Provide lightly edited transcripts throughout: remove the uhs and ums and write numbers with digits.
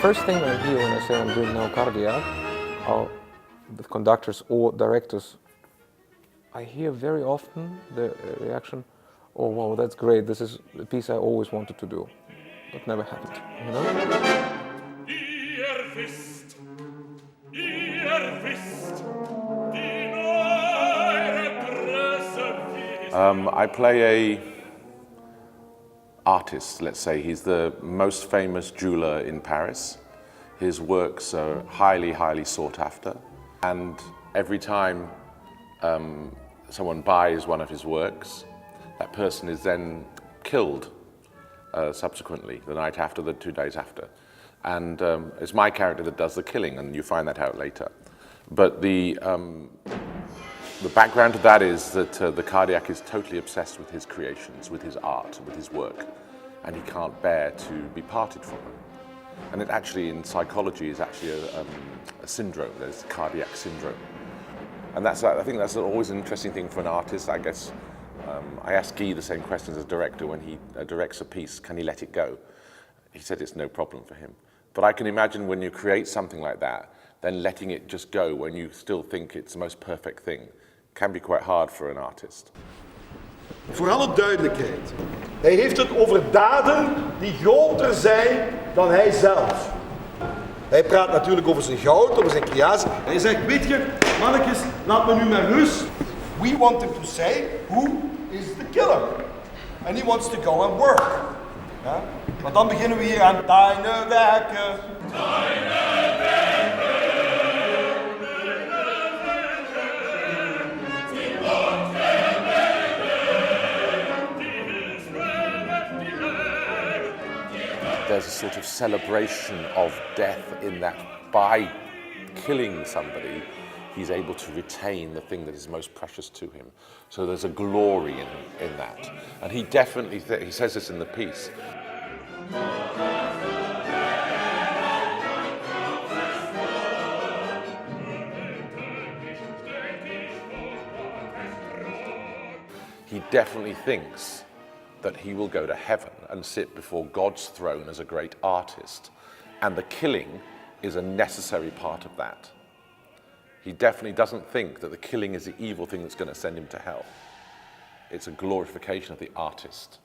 first thing I hear when I say I'm doing now Cardillac, the conductors or directors, I hear very often the reaction, "Oh wow, that's great, this is a piece I always wanted to do." But never happened, you know? I play a artist, let's say. He's the most famous jeweler in Paris. His works are highly, highly sought after. And every time someone buys one of his works, that person is then killed subsequently, the night after, the 2 days after. And it's my character that does the killing, and you find that out later. But the background to that is that the Cardillac is totally obsessed with his creations, with his art, with his work, and he can't bear to be parted from them. And it actually, in psychology, is actually a syndrome. There's cardiac syndrome. And I think that's always an interesting thing for an artist, I guess. I asked Guy the same questions as a director when he directs a piece, can he let it go? He said it's no problem for him. But I can imagine when you create something like that, then letting it just go when you still think it's the most perfect thing, can be quite hard for an artist. Voor alle duidelijkheid, hij heeft het over daden die groter zijn dan hij zelf. Hij praat natuurlijk over zijn goud, over zijn creatie. Hij zegt, weet je, mannetjes, laat me nu met rust. We want him to say, who is the killer? And he wants to go and work. Ja? Maar dan beginnen we hier aan deine werken. There's a sort of celebration of death in that by killing somebody, he's able to retain the thing that is most precious to him. So there's a glory in that. And he definitely, he says this in the piece. He definitely thinks that he will go to heaven and sit before God's throne as a great artist. And the killing is a necessary part of that. He definitely doesn't think that the killing is the evil thing that's going to send him to hell. It's a glorification of the artist.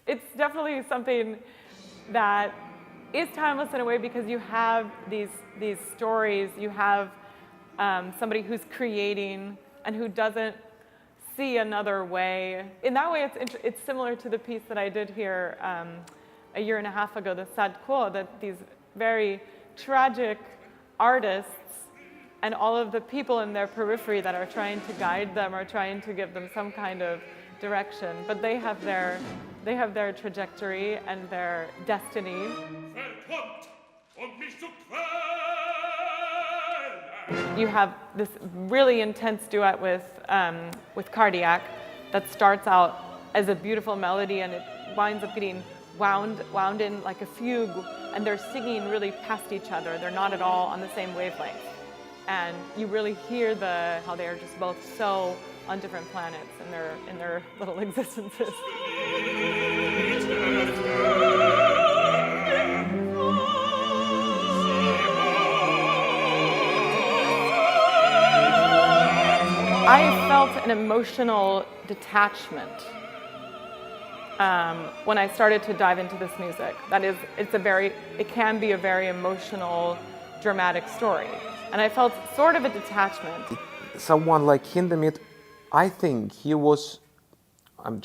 It's definitely something that is timeless in a way because you have these stories, you have somebody who's creating and who doesn't see another way. In that way, it's similar to the piece that I did here a year and a half ago, the Sad Quo, that these very tragic artists and all of the people in their periphery that are trying to guide them or trying to give them some kind of direction, but they have their trajectory and their destiny. You have this really intense duet with Cardillac that starts out as a beautiful melody and it winds up getting wound in like a fugue, and they're singing really past each other. They're not at all on the same wavelength. And you really hear how they are just both so on different planets in their little existences. I felt an emotional detachment when I started to dive into this music. That is, it can be a very emotional, dramatic story. And I felt sort of a detachment. Someone like Hindemith, I think he was, I'm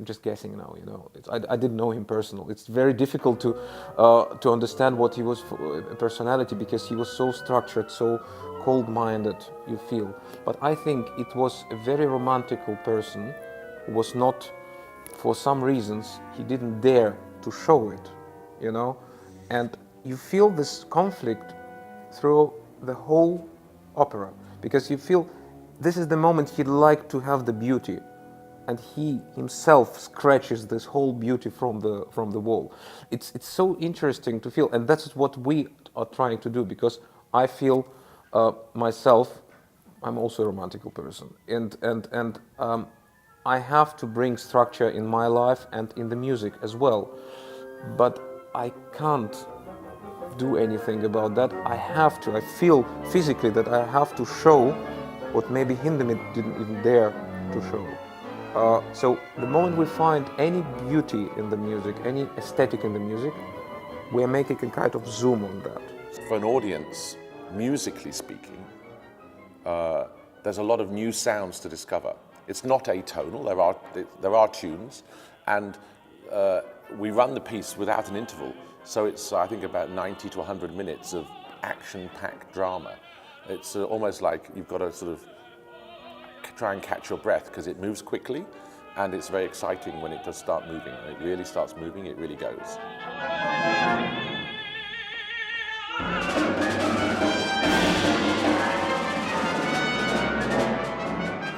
just guessing now, you know. I didn't know him personally. It's very difficult to understand what he was for a personality because he was so structured, so cold-minded, you feel. But I think it was a very romantical person who was not, for some reasons, he didn't dare to show it, you know. And you feel this conflict through the whole opera because you feel this is the moment he'd like to have the beauty, and he himself scratches this whole beauty from the wall. It's so interesting to feel, and that's what we are trying to do because I feel myself, I'm also a romantical person, and I have to bring structure in my life and in the music as well, but I can't do anything about that. I feel physically that I have to show what maybe Hindemith didn't even dare to show. So the moment we find any beauty in the music, any aesthetic in the music, we are making a kind of zoom on that. For an audience, musically speaking, there's a lot of new sounds to discover. It's not atonal, there are tunes, and we run the piece without an interval, so it's, I think, about 90 to 100 minutes of action-packed drama. It's almost like you've got to sort of try and catch your breath, because it moves quickly, and it's very exciting when it does start moving. When it really starts moving, it really goes.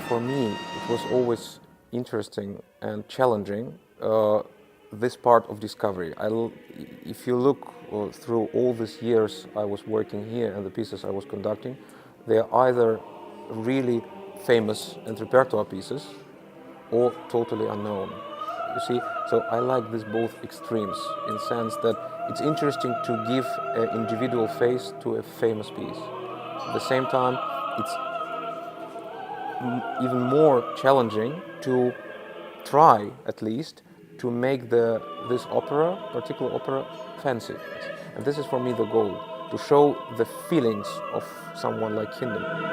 For me, it was always interesting and challenging, this part of discovery. If you look through all these years I was working here and the pieces I was conducting, they are either really famous and repertoire pieces or totally unknown. You see, so I like these both extremes in the sense that it's interesting to give an individual face to a famous piece. At the same time, it's even more challenging to try, at least, to make this particular opera, fancy. And this is for me the goal, to show the feelings of someone like Hindemith.